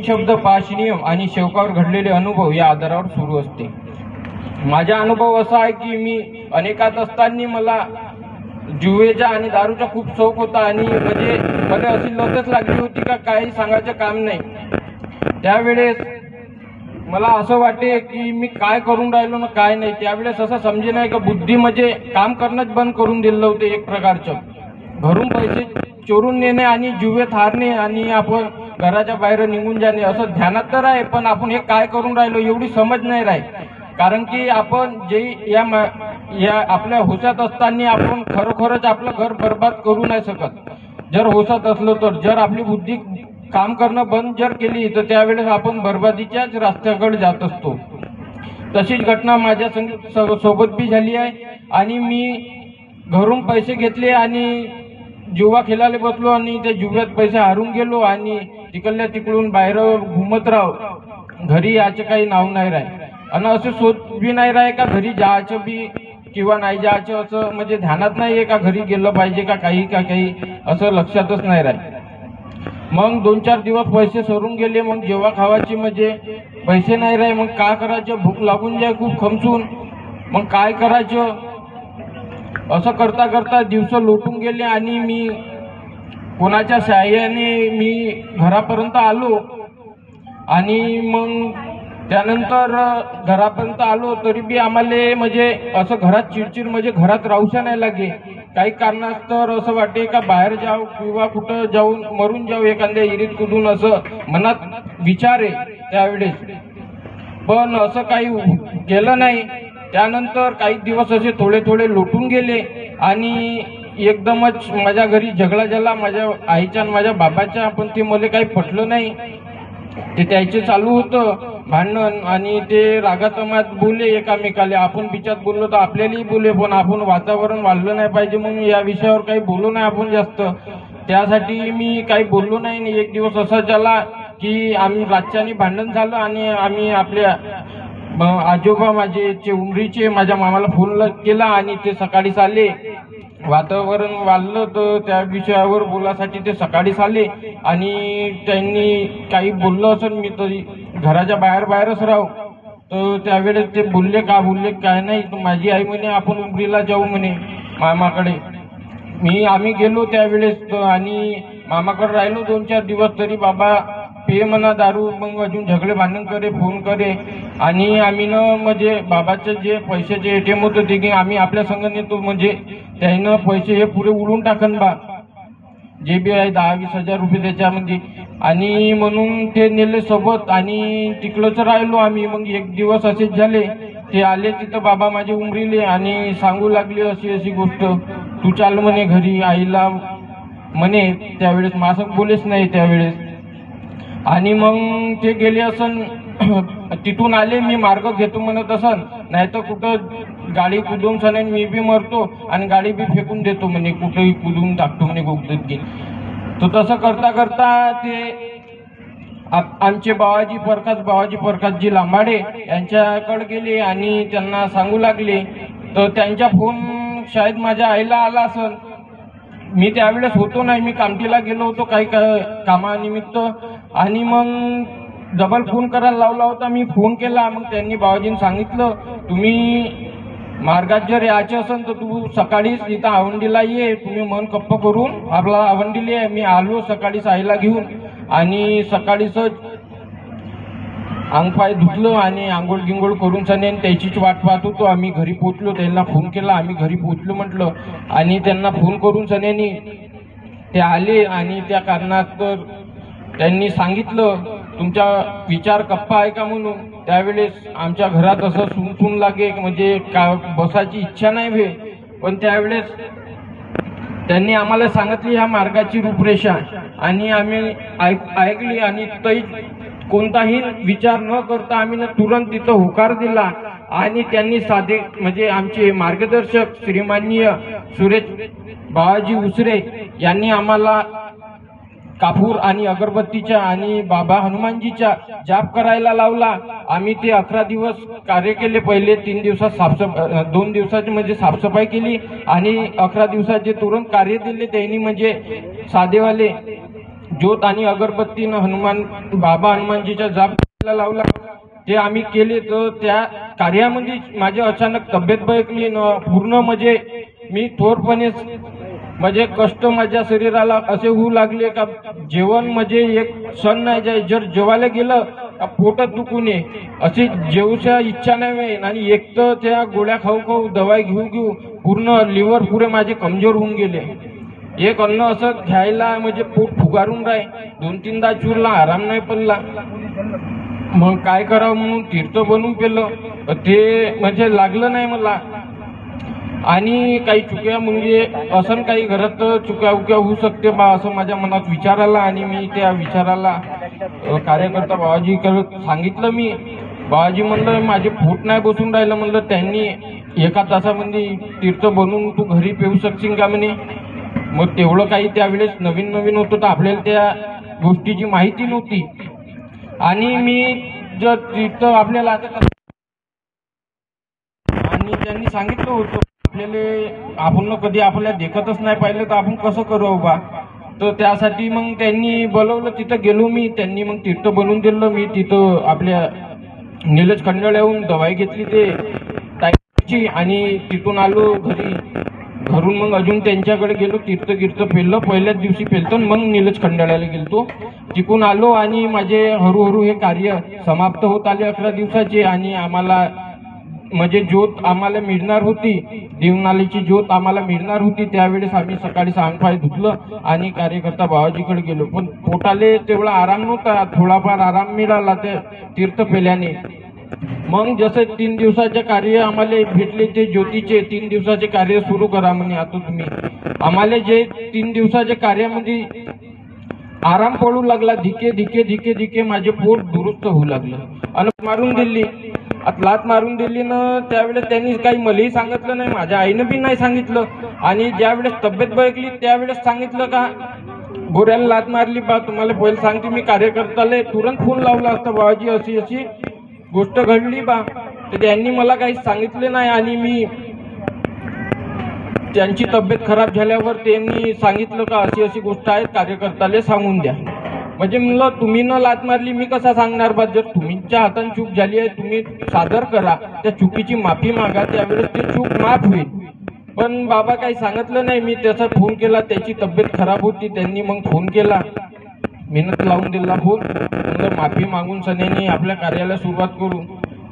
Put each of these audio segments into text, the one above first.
शब्द, 5 नियम आणि सेवकावर घडलेले अनुभव या आधारावर सुरू असते। माझा अनुभव असा आहे की मी अनेकात असताना मला जुवेचा आणि दारूचा खूप शौक होता आणि म्हणजे मला अशी लतच लागली होती का काही सांगायचं काम नाही। त्यावेळेस मला असं वाटे की मी काय करून राहिलो ना काय नाही। त्यावेळेस असं समजे नाही का बुद्धी म्हणजे काम करणंच बंद करून दिलं होतं। एक प्रकारचं घरून पैसे चोरून नेणे आणि जुवेत हारणे आणि आपण घराच्या बाहेर निघून जाणे असं ध्यानात तर आहे, पण आपण हे काय करून राहिलो एवढी समज नाही राही। कारण की आपण जे या आपल्या होशात असताना आपण खरोखरच आपलं घर बर्बाद करू नाही शकत। जर होशात असलो तर जर आपली बुद्धी काम करणं बंद जर केली तर त्यावेळेस आपण बर्बादीच्याच रस्त्याकडे जात असतो। तशीच घटना माझ्या सोबत बी झाली आहे आणि मी घरून पैसे घेतले आणि जुवा खेळायला बसलो आणि त्या जुव्यात पैसे हारून गेलो आणि तिकडल्या तिकडून बाहेर घुमत राहो। घरी याचं काही नाव नाही राही आणि असं सोच बी नाही राही का घरी जायचं बी किंवा नाही जायचं असं म्हणजे ध्यानात नाही आहे का घरी गेलं पाहिजे का काही असं लक्षातच नाही राही। मग 2-4 दिवस पैसे सरून गेले। मग जेव्हा खावायची म्हणजे पैसे नाही राही, मग काय करायचं, भूक लागून जाय खूप खमसून, मग काय करायचं असं करता करता दिवस लोटून गेले आणि मी कोणाच्या सहाय्याने मी घरापर्यंत आलो आणि मग त्यानंतर घरापर्यंत आलो तरी बी आम्हाला म्हणजे असं घरात चिडचिड म्हणजे घरात राहूशा नाही लागे। काही कारणास्तव असं वाटे का बाहेर जाऊ किंवा कुठं जाऊन मरून जाऊ एखाद्या इरीत कुदून असं मनात विचार आहे त्यावेळेस, पण असं काही केलं नाही। त्यानंतर काही दिवस असे थोडे थोडे लोटून गेले आणि एकदमच माझ्या घरी झगडा झाला माझ्या आईच्या आणि माझ्या बाबाच्या, पण ते मला काही पटलं नाही। ते त्याचे चालू होतं भांडण आणि ते रागातमात बोलले एकामेकाला। आपण बिचात बोललो तर आपल्यालाही बोले, पण आपण वातावरण वाढलं नाही पाहिजे म्हणून या विषयावर काही बोलू नाही आपण जास्त। त्यासाठी मी काही बोललो नाही। एक दिवस असा झाला की आम्ही रातच्यानी भांडण झालं आणि आम्ही आपल्या आजोबा माझे उमरीचे माझ्या मामाला फोन केला आणि ते सकाळीच आले। वातावरण वाढलं तर त्या विषयावर बोलासाठी ते सकाळीच आले आणि त्यांनी काही बोललं असेल, मी तरी घराच्या बाहेरच राहू। तर त्यावेळेस ते बोलले काय नाही, तर माझी आई म्हणे आपण उमरीला जाऊ म्हणे मामाकडे। आम्ही गेलो त्यावेळेस आणि मामाकडे राहिलो 2-4 दिवस। तरी बाबा पे म्हणा दारू, मग अजून झगडे भांडण करे, फोन करे आणि आम्ही न म्हणजे बाबाचे जे पैशाचे ATM होतं ते की आम्ही आपल्या संग नेतो म्हणजे त्यानं पैसे हे पुरे उडून टाकन बा जे बी आहे 10-20 हजार रुपये त्याच्यामध्ये, आणि म्हणून ते नेले सोबत आणि तिकडंच राहिलो आम्ही। मग एक दिवस असेच झाले, ते आले तिथं बाबा माझे उमरीले आणि सांगू लागले अशी गोष्ट, तू चाल म्हणे घरी आईला म्हणे। त्यावेळेस माझं बोलेच नाही त्यावेळेस आणि मग ते गेले असन तिथून आले, मी मार्ग घेतो म्हणत असन, नाही तर कुठं गाडी कुदून सनेन मी बी मरतो आणि गाडी बी फेकून देतो म्हणे, कुठंही कुदून टाकतो म्हणे गोगदत घेईन। तर तसं करता करता ते आमचे बाबाजी प्रकाशजी लांबाडे यांच्याकडे गेले आणि त्यांना सांगू लागले। तर त्यांचा फोन शायद माझ्या आईला आला असेल। मी त्यावेळेस होतो नाही, मी कामठीला गेलो होतो काही कामानिमित्त आणि मग डबल फोन करायला लावला होता। मी फोन केला, मग त्यांनी बाबाजींनी सांगितलं तुम्ही मार्गात जर यायचं असेल तर तू सकाळीच इथं आवंडीला ये, तुम्ही मन कप्प करून आपला आवंडीला ये। मी आलो सकाळीच आईला घेऊन आणि सकाळीच अंगपाय धुतलं आणि आंघोळ गिंगोळ करून सनेन त्याचीच वाट पाहत होतो। आम्ही घरी पोचलो, त्यांना फोन केला, आम्ही घरी पोचलो म्हटलं आणि त्यांना फोन करून सनेनी ते आले आणि त्या कारणात त्यांनी सांगितलं तुमचा विचार कप्पा आहे का म्हणून। त्यावेळेस आमच्या घरात असं सुन लागे म्हणजे का बसायची इच्छा नाही भे, पण त्यावेळेस त्यांनी आम्हाला सांगितली ह्या मार्गाची रूपरेषा आणि आम्ही ऐकली आणि तरी कोणताही विचार न करता आम्ही तुरंत तिथं होकार दिला आणि त्यांनी साधे म्हणजे आमचे मार्गदर्शक श्रीमाननीय सुरेश बाबाजी उसरे यांनी आम्हाला कापूर आणि अगरबत्तीच्या आणि बाबा हनुमानजीचा जाप करायला लावला। आम्ही ते 11 दिवस कार्य केले। पहिले 3 दिवसात 2 दिवसाची म्हणजे साफसफाई केली आणि 11 दिवसाचे तुरंत कार्य दिले त्यांनी, म्हणजे साधेवाले ज्योत आणि अगरबत्तीनं बाबा हनुमानजीच्या जाप लावला, ते आम्ही केले. तर त्या कार्यामध्ये माझी अचानक तब्येत बळकली न पूर्ण म्हणजे मी थोरपणे म्हणजे कष्ट माझ्या शरीराला असे होऊ लागले का जेवण म्हणजे एक सण नाही जाय, जर जेवायला गेलं का पोटात दुखू नये अशी जेवूच्या इच्छा नाही. आणि एक तर त्या गोळ्या खाऊ खाऊ दवाई घेऊ पूर्ण लिव्हर पुरे माझे कमजोर होऊन गेले. एक अन्न असं घ्यायला म्हणजे पोट फुगारून राही, 2-3दा चुरला, आराम नाही पडला. मग काय करावं म्हणून तीर्थ बनवून केलं, ते म्हणजे लागलं नाही मला. आणि काही चुक्या म्हणजे असं काही घरात चुक्या होऊ शकते बा असं माझ्या मनात विचार आला. आणि मी त्या विचाराला कार्यकर्ता बाबाजीकडे सांगितलं. मी बाबाजी म्हणलं माझे पोट नाही बसून राहिलं, म्हणलं त्यांनी 1 तासामध्ये तीर्थ बनवून तू घरी पिऊ शकशील का म्हणे. मग तेवढं काही त्यावेळेस नवीन होतं तर आपल्याला त्या गोष्टीची माहिती नव्हती. आणि मी जर तीर्थ आपल्याला आता आणि त्यांनी सांगितलं होतं आपल्याला, आपण कधी आपल्याला देखतच नाही पाहिलं तर आपण कसं करू बा. तर त्यासाठी मग त्यांनी बोलवलं, तिथं गेलो मी. त्यांनी मग तीर्थ बनवून दिलं. मी तिथं आपल्या निलेश खंडाळ्याहून दवाई घेतली ते टाईपची आणि तिथून आलो घरी. घरून मग अजून त्यांच्याकडे गेलो, तीर्थ पेललं. पहिल्याच दिवशी पेलतो मग निलेश खंडाळ्याला गेलतो. तिकून आलो आणि माझे हळूहळू हे कार्य समाप्त होत आले 11 दिवसाचे. आणि आम्हाला म्हणजे ज्योत आम्हाला मिळणार होती, देवनालीची ज्योत आम्हाला मिळणार होती. त्यावेळेस आम्ही सकाळी 6 पाय धुतलं आणि कार्यकर्ता बाबाजीकडे गेलो. पण पोटाले तेवढा आराम नव्हता, थोडाफार आराम मिळाला ते तीर्थ पेल्याने. मग जसे 3 दिवसाचे कार्य आम्हाला भेटले ते ज्योतीचे 3 दिवसाचे कार्य सुरू करा म्हणे. आता तुम्ही आम्हाला जे 3 दिवसाच्या कार्यामध्ये आराम पडू लागला, धिके माझे पोट दुरुस्त होऊ लागलं. आणि मारून दिली, लात मारून दिली ना. त्यावेळेस त्यांनी काही मलाही सांगितलं नाही, माझ्या आईनं बी नाही सांगितलं. आणि ज्यावेळेस तब्येत बळकली त्यावेळेस सांगितलं का गोऱ्याला लात मारली बा. तुम्हाला पहिले सांगते, मी कार्यकर्त्याला तुरंत फोन लावला असता, बाबाजी अशी गोष्ट घडली बा. तर त्यांनी मला काही सांगितले नाही. आणि मी त्यांची तब्येत खराब झाल्यावर त्यांनी सांगितलं का अशी गोष्ट आहे, कार्यकर्त्याला सांगून द्या. म्हणजे म्हणलं तुम्ही न लात मारली मी कसा सांगणार बा. जर तुमच्या हाताने चूक झाली आहे तुम्ही सादर करा, त्या चुकीची माफी मागा, त्यावेळेस ते चूक माफ होईल. पण बाबा काही सांगितलं नाही. मी त्याचा फोन केला, त्याची तब्येत खराब होती. त्यांनी मग फोन केला, मेहनत लावून दिला फोन. म्हणलं माफी मागून सन्यानी आपल्या कार्याला सुरुवात करू.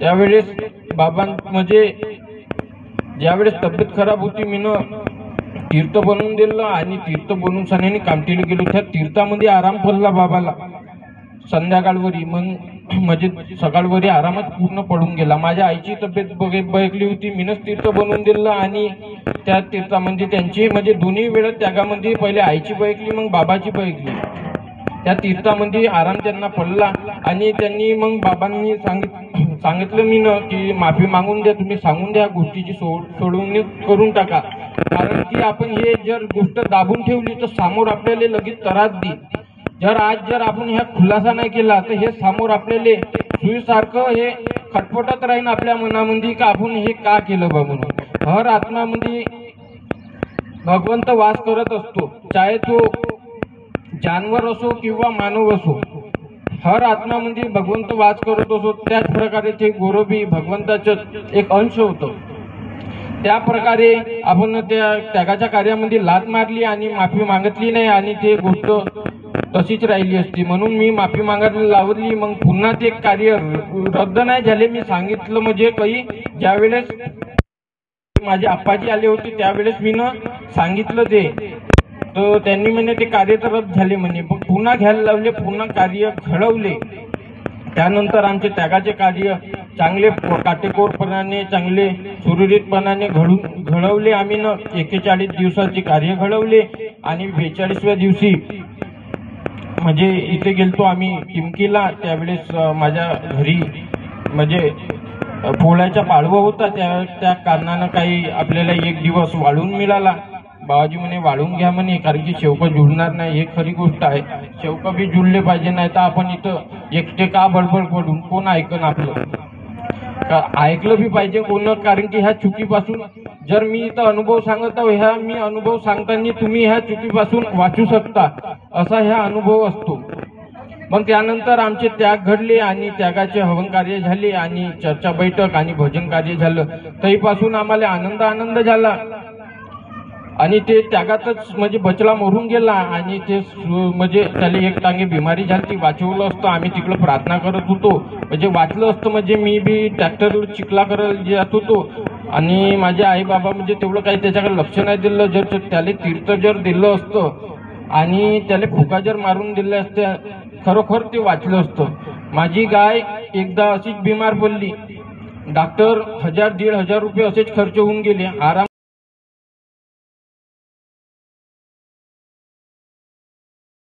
त्यावेळेस बाबा म्हणजे ज्यावेळेस तब्येत खराब होती मीनं तीर्थ बनवून दिलं. आणि तीर्थ बनवून सन्यानी कामटीला गेलो. त्या तीर्थामध्ये आराम पडला बाबाला संध्याकाळवरी. मग म्हणजे सकाळवरी आरामच पूर्ण पडून गेला. माझ्या आईची तब्येत बळकली होती, मीनच तीर्थ बनवून दिलं. आणि त्या तीर्थामध्ये त्यांची म्हणजे दोन्ही वेळ त्यागामध्ये पहिले आईची बळकली मग बाबाची बळकली. त्या तीर्थामध्ये आराम त्यांना पडला. आणि त्यांनी मग बाबांनी सांगितलं मी न की माफी मागून द्या, तुम्ही सांगून द्या गोष्टीची सोडवणूक करून टाका. कारण की आपण हे जर गोष्ट दाबून ठेवली तर समोर आपल्याला लगेच त्रास देईल. जर आपण ह्या खुलासा नाही केला तर हे समोर आपल्याला सुईसारखं हे खटपटत राहील आपल्या मनामध्ये का आपण हे का केलं बा म्हणून. हर आत्मामध्ये भगवंत वास करत असतो, चाहे तो जानवर असो किंवा मानव असो. हर आत्मामध्ये भगवंत वास करत असो. त्याच प्रकारे ते गोरोबी भगवंताचं एक अंश होतं. त्या प्रकारे आपण त्या त्यागाच्या कार्यामध्ये लात मारली आणि माफी मागितली नाही आणि ते गोष्ट तशीच राहिली असती. म्हणून मी माफी मागायला लावली. मग पुन्हा ते कार्य रद्द नाही झाले. मी सांगितलं म्हणजे काही ज्यावेळेस माझे आप्पाजी आले होते त्यावेळेस मी सांगितलं ते. तर त्यांनी म्हणे ते कार्य तर रद्द झाले म्हणे. पण पुन्हा घ्यायला लावले, पुन्हा कार्य घडवले. त्यानंतर आमचे त्यागाचे कार्य चांगले काटेकोरपणाने चांगले सुरळीतपणाने घडवले आम्ही 41 दिवसाचे कार्य घडवले. आणि 42व्या दिवशी म्हणजे इथे गेलतो आम्ही टिमकीला. त्यावेळेस माझ्या घरी म्हणजे पोळ्याचा पाडवा होता. त्या कारणानं काही आपल्याला 1 दिवस वाढून मिळाला. बाबाजी म्हणे वाढून घ्या म्हणे, कारण की शेवकं जुळणार नाही. हे खरी गोष्ट आहे, शेवकं बी जुळले पाहिजे, नाही तर आपण इथं एकटे का बडबड पडून कोण ऐकन आपलं. ऐकलं बी पाहिजे कोण, कारण की ह्या चुकीपासून जर मी इथं अनुभव सांगत आहो, ह्या मी अनुभव सांगताना तुम्ही ह्या चुकीपासून वाचू शकता, असा ह्या अनुभव असतो. मग त्यानंतर आमचे त्याग घडले आणि त्यागाचे हवन कार्य झाले आणि चर्चा बैठक आणि भजन कार्य झालं. तरीपासून आम्हाला आनंद झाला आणि ते त्यागातच म्हणजे बचला मरून गेला आणि ते म्हणजे त्याला एक टांगे बिमारी झाली, ती वाचवलं असतं. आम्ही तिकडं प्रार्थना करत होतो, म्हणजे वाचलं असतं म्हणजे मी बी ट्रॅक्टर चिखला करायला जात होतो आणि माझे आई बाबा म्हणजे तेवढं काही त्याच्याकडे लक्ष नाही दिलं. जर त्याला तीर्थ जर दिलं असतं आणि त्याला फुका जर मारून दिल्या असत्या, खरोखर ते वाचलं असतं. माझी गाय एकदा अशीच बिमार पडली, डॉक्टर 1000-1500 रुपये असेच खर्च होऊन गेले. आराम